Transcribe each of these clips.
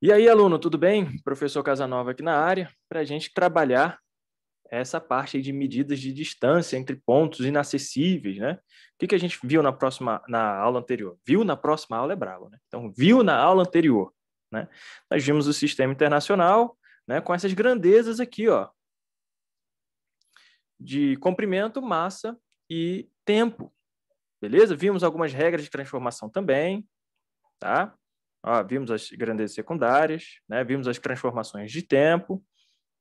E aí, aluno, tudo bem? Professor Casanova aqui na área, para a gente trabalhar essa parte aí de medidas de distância entre pontos inacessíveis, né? O que a gente viu na aula anterior? Viu na próxima aula é bravo, né? Então, viu na aula anterior, né? Nós vimos o sistema internacional, né, com essas grandezas aqui, ó, de comprimento, massa e tempo, beleza? Vimos algumas regras de transformação também, tá? Ó, vimos as grandezas secundárias, né? Vimos as transformações de tempo,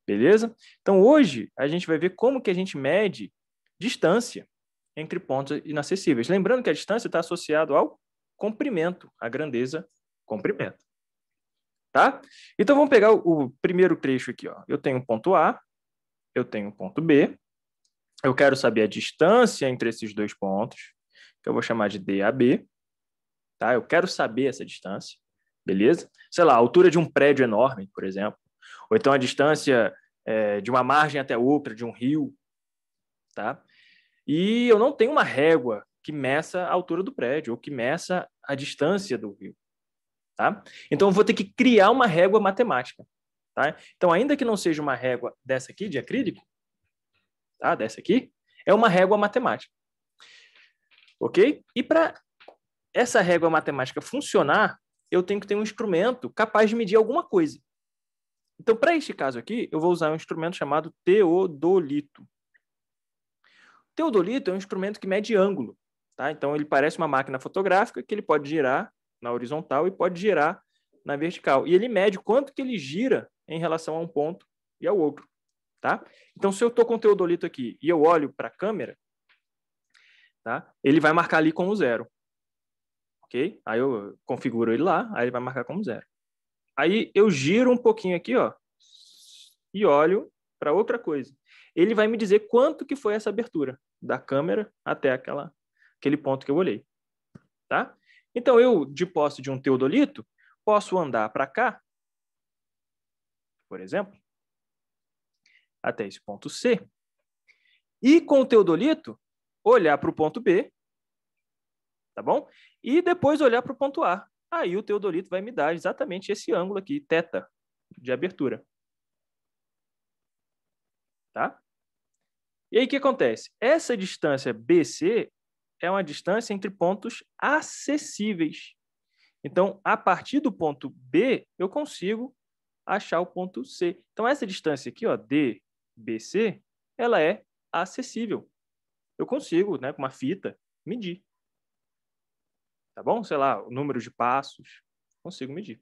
beleza? Então, hoje, a gente vai ver como que a gente mede distância entre pontos inacessíveis. Lembrando que a distância está associada ao comprimento, a grandeza comprimento. Tá? Então, vamos pegar o primeiro trecho aqui. Ó. Eu tenho um ponto A, eu tenho um ponto B. Eu quero saber a distância entre esses dois pontos, que eu vou chamar de DAB. Tá? Eu quero saber essa distância, beleza? Sei lá, a altura de um prédio enorme, por exemplo. Ou então a distância de uma margem até outra, de um rio. Tá? E eu não tenho uma régua que meça a altura do prédio ou que meça a distância do rio. Tá? Então, eu vou ter que criar uma régua matemática. Tá? Então, ainda que não seja uma régua dessa aqui, de acrílico, tá? Dessa aqui, é uma régua matemática. Ok? E para essa régua matemática funcionar, eu tenho que ter um instrumento capaz de medir alguma coisa. Então, para este caso aqui, eu vou usar um instrumento chamado teodolito. Teodolito é um instrumento que mede ângulo. Tá? Então, ele parece uma máquina fotográfica que ele pode girar na horizontal e pode girar na vertical. E ele mede quanto que ele gira em relação a um ponto e ao outro. Tá? Então, se eu estou com o teodolito aqui e eu olho para a câmera, tá? Ele vai marcar ali como zero. Ok? Aí eu configuro ele lá, aí ele vai marcar como zero. Aí eu giro um pouquinho aqui, ó, e olho para outra coisa. Ele vai me dizer quanto que foi essa abertura da câmera até aquele ponto que eu olhei. Tá? Então, eu, de posse de um teodolito, posso andar para cá, por exemplo, até esse ponto C, e com o teodolito, olhar para o ponto B, tá bom? E depois olhar para o ponto A. Aí o teodolito vai me dar exatamente esse ângulo aqui, θ, de abertura. Tá? E aí o que acontece? Essa distância BC é uma distância entre pontos acessíveis. Então, a partir do ponto B, eu consigo achar o ponto C. Então, essa distância aqui, ó, DBC, ela é acessível. Eu consigo, né, com uma fita, medir. Tá bom? Sei lá, o número de passos, consigo medir.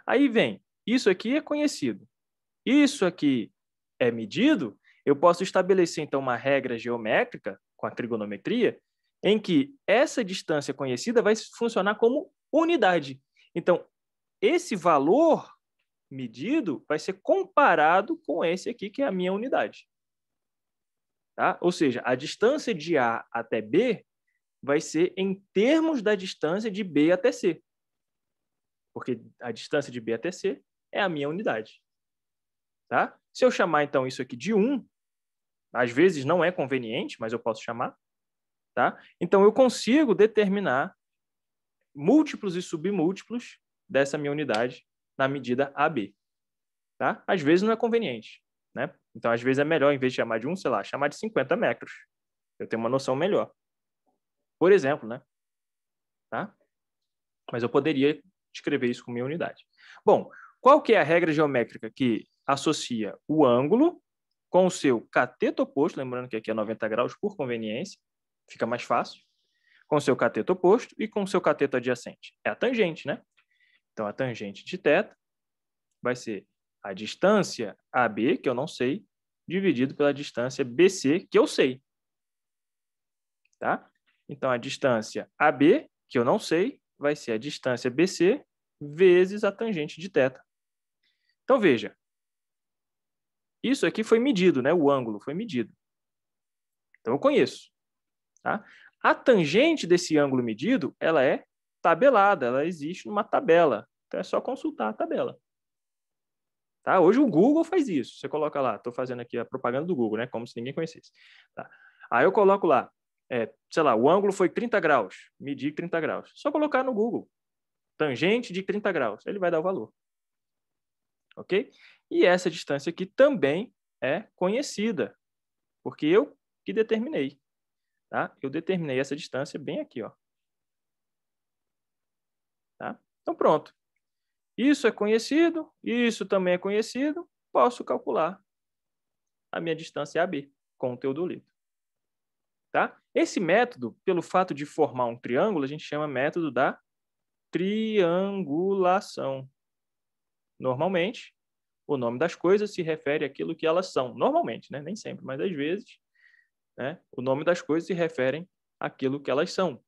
Aí vem, isso aqui é conhecido. Isso aqui é medido, eu posso estabelecer, então, uma regra geométrica com a trigonometria, em que essa distância conhecida vai funcionar como unidade. Então, esse valor medido vai ser comparado com esse aqui, que é a minha unidade. Tá? Ou seja, a distância de A até B vai ser em termos da distância de B até C. Porque a distância de B até C é a minha unidade. Tá? Se eu chamar, então, isso aqui de 1, às vezes não é conveniente, mas eu posso chamar. Tá? Então, eu consigo determinar múltiplos e submúltiplos dessa minha unidade na medida AB. Tá? Às vezes não é conveniente. Né? Então, às vezes é melhor, em vez de chamar de 1, sei lá, chamar de 50 metros. Eu tenho uma noção melhor. Por exemplo, né? Tá? Mas eu poderia escrever isso com minha unidade. Bom, qual que é a regra geométrica que associa o ângulo com o seu cateto oposto, lembrando que aqui é 90 graus por conveniência, fica mais fácil, com o seu cateto oposto e com o seu cateto adjacente? É a tangente, né? Então, a tangente de θ vai ser a distância AB, que eu não sei, dividido pela distância BC, que eu sei. Tá? Então, a distância AB, que eu não sei, vai ser a distância BC vezes a tangente de θ. Então, veja. Isso aqui foi medido, né? O ângulo foi medido. Então, eu conheço. Tá? A tangente desse ângulo medido, ela é tabelada, ela existe numa tabela. Então, é só consultar a tabela. Tá? Hoje o Google faz isso. Você coloca lá, estou fazendo aqui a propaganda do Google, né? Como se ninguém conhecesse. Tá? Aí eu coloco lá, sei lá, o ângulo foi 30 graus, medi 30 graus. Só colocar no Google. tangente de 30 graus. Ele vai dar o valor. Ok? E essa distância aqui também é conhecida, porque eu que determinei. Tá? Eu determinei essa distância bem aqui. Ó. Tá? Então, pronto. Isso é conhecido, isso também é conhecido, posso calcular a minha distância AB com o teodolito. Tá? Esse método, pelo fato de formar um triângulo, a gente chama método da triangulação. Normalmente, o nome das coisas se refere àquilo que elas são. Normalmente, né? Nem sempre, mas às vezes, né? O nome das coisas se refere àquilo que elas são.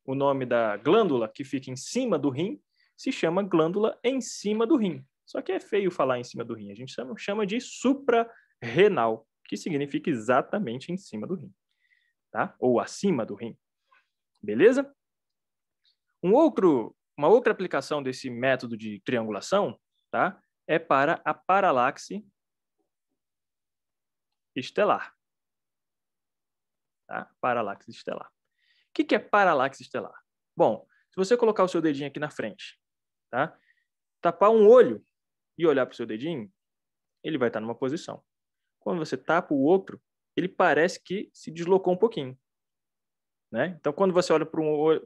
O nome da glândula que fica em cima do rim se chama glândula em cima do rim. Só que é feio falar em cima do rim. A gente chama de suprarrenal, que significa exatamente em cima do rim. Tá? Ou acima do rim. Beleza? Uma outra aplicação desse método de triangulação, tá? É para a paralaxe estelar. Tá? Paralaxe estelar. O que é paralaxe estelar? Bom, se você colocar o seu dedinho aqui na frente, tá? Tapar um olho e olhar para o seu dedinho, ele vai estar numa posição. Quando você tapa o outro, ele parece que se deslocou um pouquinho. Né? Então, quando você olha para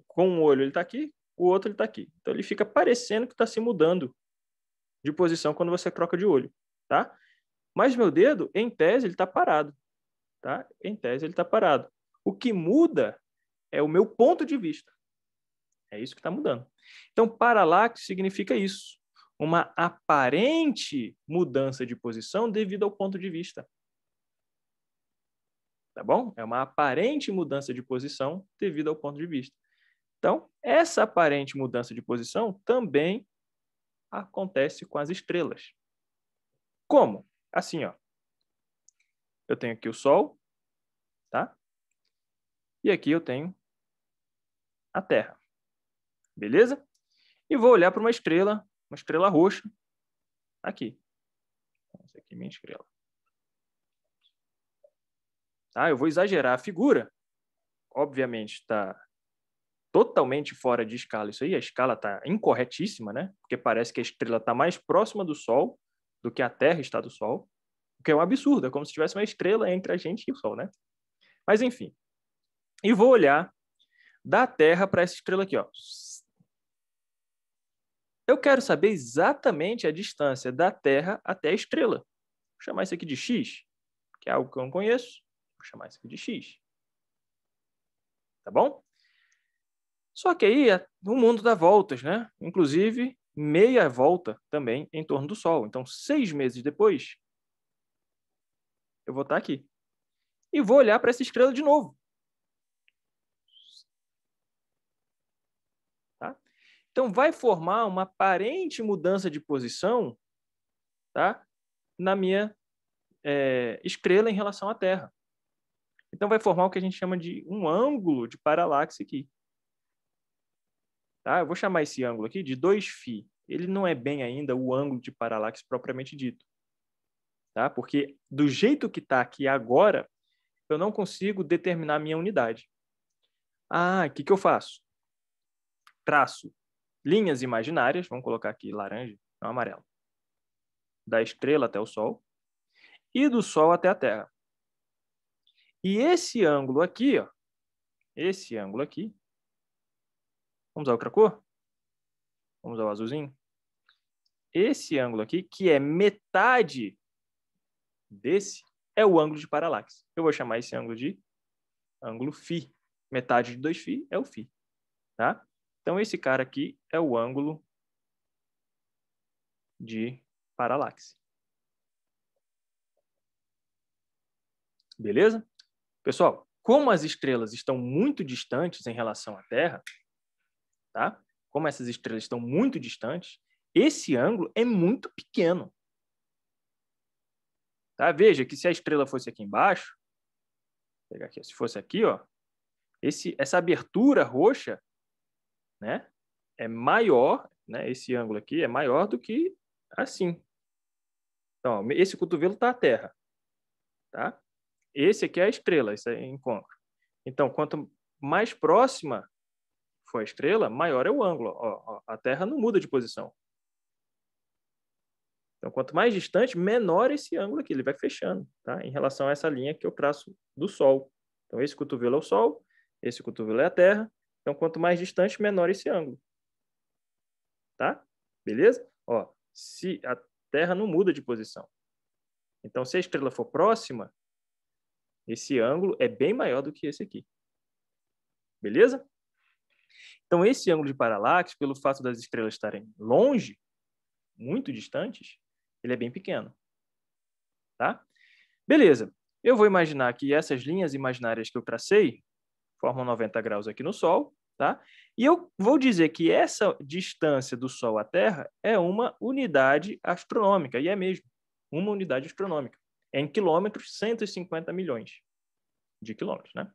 com um olho, ele está aqui, o outro ele está aqui. Então, ele fica parecendo que está se mudando de posição quando você troca de olho. Tá? Mas meu dedo, em tese, ele está parado. Tá? Em tese, ele está parado. O que muda é o meu ponto de vista. É isso que está mudando. Então, paralaxe significa isso. Uma aparente mudança de posição devido ao ponto de vista. Tá bom? É uma aparente mudança de posição devido ao ponto de vista. Então, essa aparente mudança de posição também acontece com as estrelas. Como? Assim, ó. Eu tenho aqui o Sol, tá? E aqui eu tenho a Terra. Beleza? E vou olhar para uma estrela roxa, aqui. Essa aqui é minha estrela. Tá? Eu vou exagerar a figura. Obviamente, está totalmente fora de escala isso aí. A escala está incorretíssima, né? Porque parece que a estrela está mais próxima do Sol do que a Terra está do Sol. O que é um absurdo. É como se tivesse uma estrela entre a gente e o Sol, né? Mas, enfim. E vou olhar da Terra para essa estrela aqui, ó. Eu quero saber exatamente a distância da Terra até a estrela. Vou chamar isso aqui de x, que é algo que eu não conheço. Vou chamar isso aqui de x. Tá bom? Só que aí o mundo dá voltas, né? Inclusive, meia volta também em torno do Sol. Então, 6 meses depois, eu vou estar aqui. E vou olhar para essa estrela de novo. Tá? Então, vai formar uma aparente mudança de posição, tá? Na minha estrela em relação à Terra. Então, vai formar o que a gente chama de um ângulo de paralaxe aqui. Tá? Eu vou chamar esse ângulo aqui de 2φ. Ele não é bem ainda o ângulo de paralaxe propriamente dito. Tá? Porque do jeito que está aqui agora, eu não consigo determinar a minha unidade. O que eu faço? Traço linhas imaginárias, vamos colocar aqui laranja, não amarelo, da estrela até o Sol e do Sol até a Terra. E esse ângulo aqui, ó, esse ângulo aqui, vamos usar outra cor? Vamos usar o azulzinho? Esse ângulo aqui, que é metade desse, é o ângulo de paralaxe. Eu vou chamar esse ângulo de ângulo φ. Metade de 2φ é o φ. Tá? Então, esse cara aqui é o ângulo de paralaxe. Beleza? Pessoal, como as estrelas estão muito distantes em relação à Terra, tá? Como essas estrelas estão muito distantes, esse ângulo é muito pequeno. Tá? Veja que se a estrela fosse aqui embaixo, vou pegar aqui, se fosse aqui, ó, essa abertura roxa, né, é maior, né, esse ângulo aqui é maior do que assim. Então, ó, esse cotovelo está à Terra. Tá? Esse aqui é a estrela, esse é o encontro. Então, quanto mais próxima for a estrela, maior é o ângulo. Ó, a Terra não muda de posição. Então, quanto mais distante, menor esse ângulo aqui, ele vai fechando, tá? Em relação a essa linha que eu traço do Sol. Então, esse cotovelo é o Sol, esse cotovelo é a Terra. Então, quanto mais distante, menor esse ângulo. Tá? Beleza? Ó, se a Terra não muda de posição. Então, se a estrela for próxima, esse ângulo é bem maior do que esse aqui. Beleza? Então, esse ângulo de paralaxe, pelo fato das estrelas estarem longe, muito distantes, ele é bem pequeno. Tá? Beleza. Eu vou imaginar que essas linhas imaginárias que eu tracei formam 90 graus aqui no Sol, tá? E eu vou dizer que essa distância do Sol à Terra é uma unidade astronômica, e é mesmo, uma unidade astronômica. É em quilômetros, 150 milhões de quilômetros, né?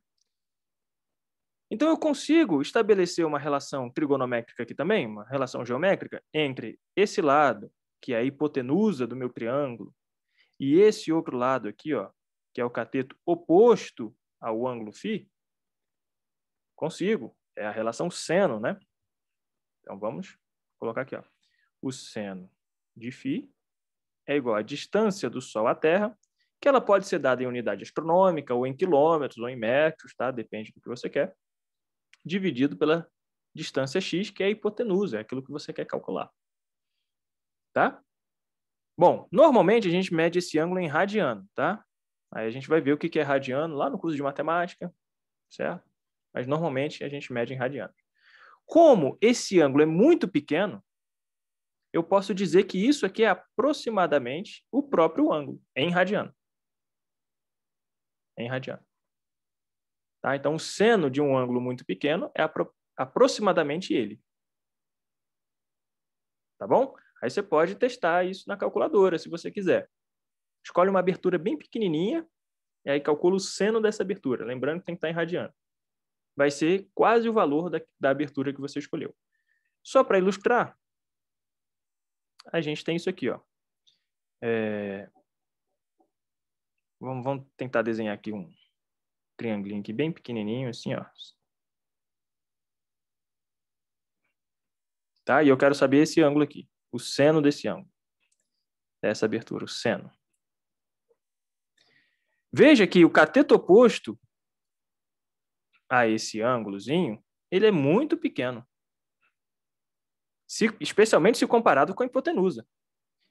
Então, eu consigo estabelecer uma relação trigonométrica aqui também, uma relação geométrica, entre esse lado, que é a hipotenusa do meu triângulo, e esse outro lado aqui, ó, que é o cateto oposto ao ângulo φ. Consigo. É a relação seno, né? Então, vamos colocar aqui, ó. O seno de φ é igual à distância do Sol à Terra, que ela pode ser dada em unidade astronômica, ou em quilômetros, ou em metros, tá? Depende do que você quer, dividido pela distância x, que é a hipotenusa, é aquilo que você quer calcular. Tá? Bom, normalmente a gente mede esse ângulo em radiano, tá? Aí a gente vai ver o que é radiano lá no curso de matemática, certo? Mas normalmente a gente mede em radiano. Como esse ângulo é muito pequeno, eu posso dizer que isso aqui é aproximadamente o próprio ângulo, em radiano. Em radiano. Tá? Então, o seno de um ângulo muito pequeno é aproximadamente ele. Tá bom? Aí você pode testar isso na calculadora, se você quiser. Escolhe uma abertura bem pequenininha e aí calcula o seno dessa abertura. Lembrando que tem que estar em radiano. Vai ser quase o valor da abertura que você escolheu. Só para ilustrar, a gente tem isso aqui, ó. Vamos tentar desenhar aqui um triangulinho aqui bem pequenininho, assim, ó. Tá? E eu quero saber esse ângulo aqui, o seno desse ângulo, dessa abertura, o seno. Veja que o cateto oposto a esse ângulozinho, ele é muito pequeno, especialmente se comparado com a hipotenusa.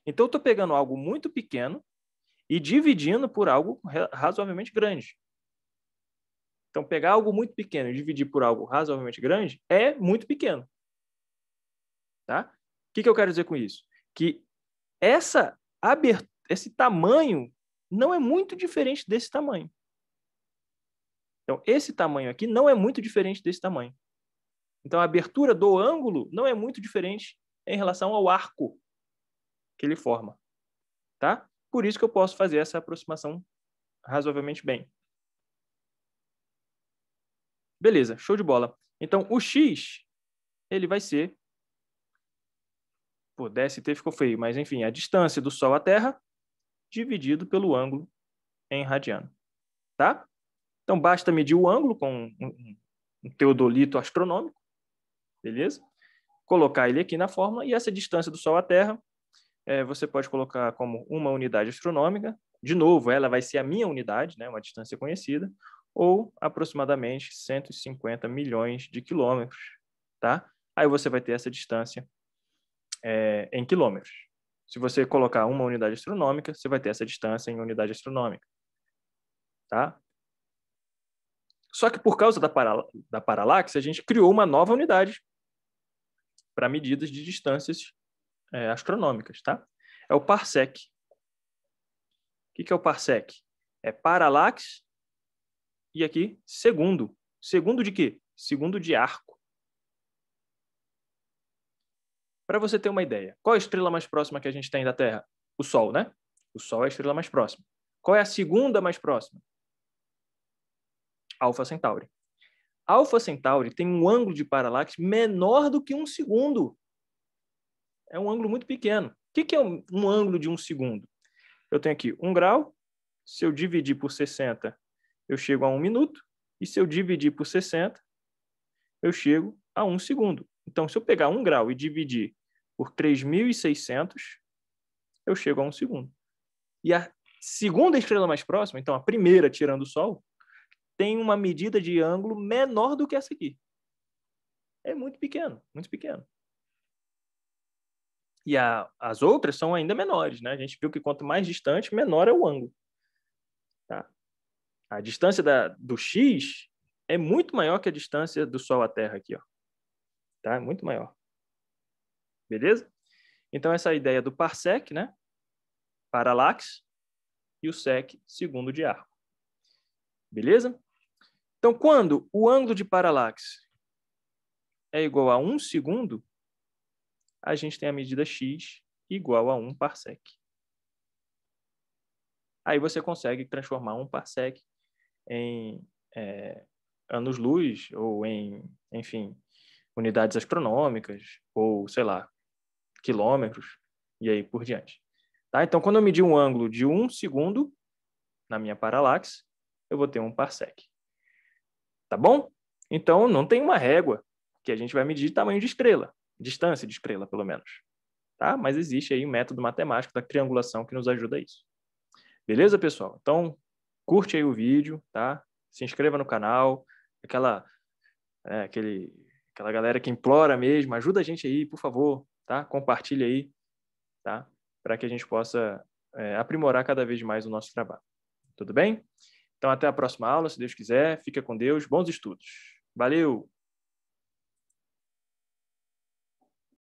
Então, eu estou pegando algo muito pequeno e dividindo por algo razoavelmente grande. Então, pegar algo muito pequeno e dividir por algo razoavelmente grande é muito pequeno. Tá? O que eu quero dizer com isso? Que esse tamanho não é muito diferente desse tamanho. Então, esse tamanho aqui não é muito diferente desse tamanho. Então, a abertura do ângulo não é muito diferente em relação ao arco que ele forma. Tá? Por isso que eu posso fazer essa aproximação razoavelmente bem. Beleza, show de bola. Então, o x, ele vai ser... Pô, DST ficou feio, mas enfim, a distância do Sol à Terra dividido pelo ângulo em radiano. Tá? Então, basta medir o ângulo com um teodolito astronômico, beleza? Colocar ele aqui na fórmula, e essa distância do Sol à Terra, você pode colocar como uma unidade astronômica. De novo, ela vai ser a minha unidade, né, uma distância conhecida, ou aproximadamente 150 milhões de quilômetros. Tá? Aí você vai ter essa distância em quilômetros. Se você colocar uma unidade astronômica, você vai ter essa distância em unidade astronômica. Tá? Só que por causa da paralaxe, a gente criou uma nova unidade para medidas de distâncias astronômicas. Tá? É o parsec. O que é o parsec? É paralaxe e aqui segundo. Segundo de quê? Segundo de arco. Para você ter uma ideia, qual é a estrela mais próxima que a gente tem da Terra? O Sol, né? O Sol é a estrela mais próxima. Qual é a segunda mais próxima? Alfa Centauri. Alfa Centauri tem um ângulo de paralaxe menor do que 1 segundo. É um ângulo muito pequeno. O que é um ângulo de 1 segundo? Eu tenho aqui 1 grau. Se eu dividir por 60, eu chego a 1 minuto. E se eu dividir por 60, eu chego a 1 segundo. Então, se eu pegar 1 grau e dividir por 3.600, eu chego a 1 segundo. E a segunda estrela mais próxima, então a primeira tirando o Sol, tem uma medida de ângulo menor do que essa aqui. É muito pequeno, muito pequeno. E as outras são ainda menores, né? A gente viu que quanto mais distante, menor é o ângulo. Tá? A distância do X é muito maior que a distância do Sol à Terra aqui, ó. Tá? É muito maior. Beleza? Então, essa é a ideia do parsec, né? Paralaxe, e o sec, segundo de arco. Beleza? Então, quando o ângulo de paralaxe é igual a 1 segundo, a gente tem a medida x igual a 1 parsec. Aí você consegue transformar 1 parsec em anos-luz, ou em, enfim, unidades astronômicas, ou, sei lá, quilômetros, e aí por diante. Tá? Então, quando eu medir um ângulo de 1 segundo na minha paralaxe, eu vou ter 1 parsec. Tá bom? Então, não tem uma régua que a gente vai medir tamanho de estrela, distância de estrela, pelo menos. Tá? Mas existe aí um método matemático da triangulação que nos ajuda a isso. Beleza, pessoal? Então, curte aí o vídeo, tá? Se inscreva no canal, aquela galera que implora mesmo, ajuda a gente aí, por favor, tá? Compartilha aí, tá? Para que a gente possa aprimorar cada vez mais o nosso trabalho. Tudo bem? Então, até a próxima aula, se Deus quiser. Fica com Deus. Bons estudos. Valeu!